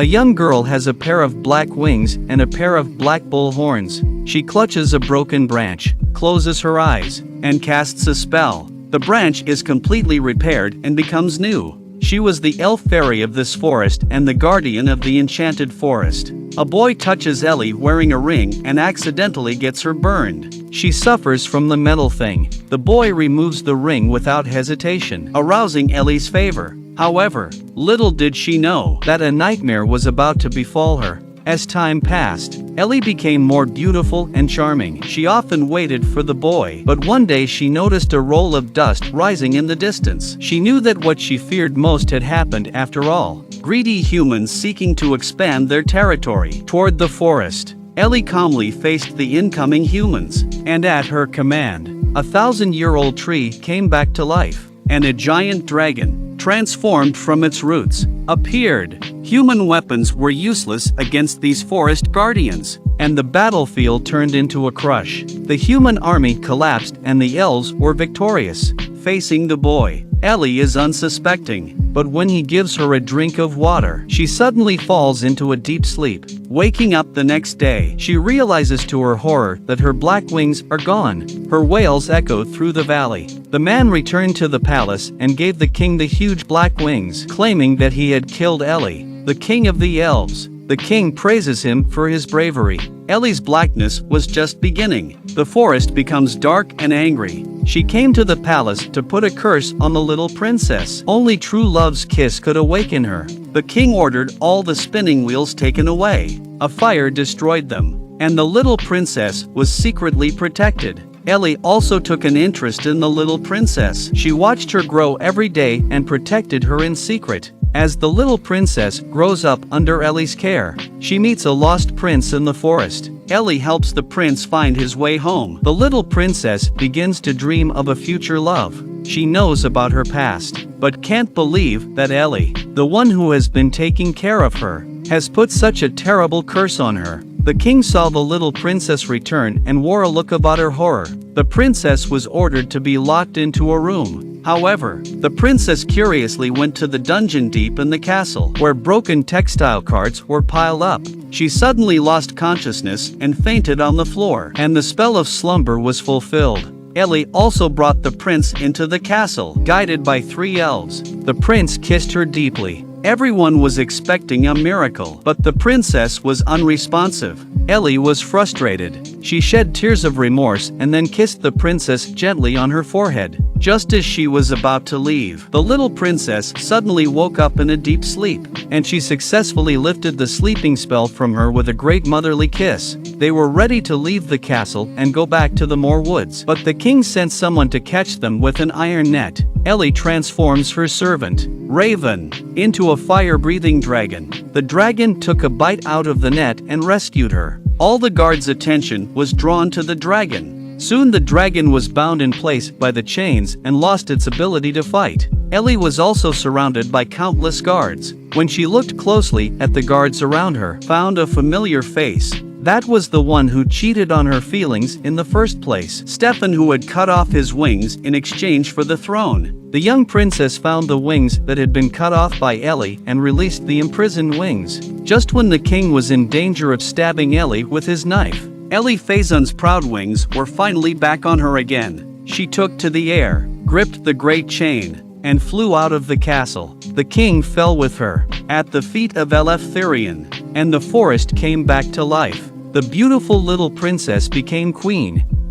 A young girl has a pair of black wings and a pair of black bull horns. She clutches a broken branch, closes her eyes, and casts a spell. The branch is completely repaired and becomes new. She was the elf fairy of this forest and the guardian of the enchanted forest. A boy touches Ellie wearing a ring and accidentally gets her burned. She suffers from the metal thing. The boy removes the ring without hesitation, arousing Ellie's favor. However, little did she know that a nightmare was about to befall her. As time passed, Ellie became more beautiful and charming. She often waited for the boy, but one day she noticed a roll of dust rising in the distance. She knew that what she feared most had happened after all. Greedy humans seeking to expand their territory toward the forest. Ellie calmly faced the incoming humans, and at her command, a 1,000-year-old tree came back to life, and a giant dragon, transformed from its roots, appeared. Human weapons were useless against these forest guardians, and the battlefield turned into a crush. The human army collapsed and the elves were victorious. Facing the boy, Ellie is unsuspecting, but when he gives her a drink of water, she suddenly falls into a deep sleep. Waking up the next day, she realizes to her horror that her black wings are gone. Her wails echoed through the valley. The man returned to the palace and gave the king the huge black wings, claiming that he had killed Ellie, the king of the elves. The king praises him for his bravery. Ellie's blackness was just beginning. The forest becomes dark and angry. She came to the palace to put a curse on the little princess. Only true love's kiss could awaken her. The king ordered all the spinning wheels taken away. A fire destroyed them, and the little princess was secretly protected. Ellie also took an interest in the little princess. She watched her grow every day and protected her in secret. As the little princess grows up under Ellie's care, she meets a lost prince in the forest. Ellie helps the prince find his way home. The little princess begins to dream of a future love. She knows about her past, but can't believe that Ellie, the one who has been taking care of her, has put such a terrible curse on her. The king saw the little princess return and wore a look of utter horror. The princess was ordered to be locked into a room. However, the princess curiously went to the dungeon deep in the castle, where broken textile carts were piled up. She suddenly lost consciousness and fainted on the floor, and the spell of slumber was fulfilled. Ellie also brought the prince into the castle, guided by 3 elves. The prince kissed her deeply. Everyone was expecting a miracle, but the princess was unresponsive. Ellie was frustrated. She shed tears of remorse and then kissed the princess gently on her forehead. Just as she was about to leave, the little princess suddenly woke up in a deep sleep, and she successfully lifted the sleeping spell from her with a great motherly kiss. They were ready to leave the castle and go back to the Moor Woods, but the king sent someone to catch them with an iron net. Ellie transforms her servant, Raven, into a fire-breathing dragon. The dragon took a bite out of the net and rescued her. All the guards' attention was drawn to the dragon. Soon the dragon was bound in place by the chains and lost its ability to fight. Ellie was also surrounded by countless guards. When she looked closely at the guards around her, found a familiar face. That was the one who cheated on her feelings in the first place. Stefan, who had cut off his wings in exchange for the throne. The young princess found the wings that had been cut off by Ellie and released the imprisoned wings. Just when the king was in danger of stabbing Ellie with his knife, Ellie Faison's proud wings were finally back on her again. She took to the air, gripped the great chain, and flew out of the castle. The king fell with her, at the feet of Eleftherion, and the forest came back to life. The beautiful little princess became queen,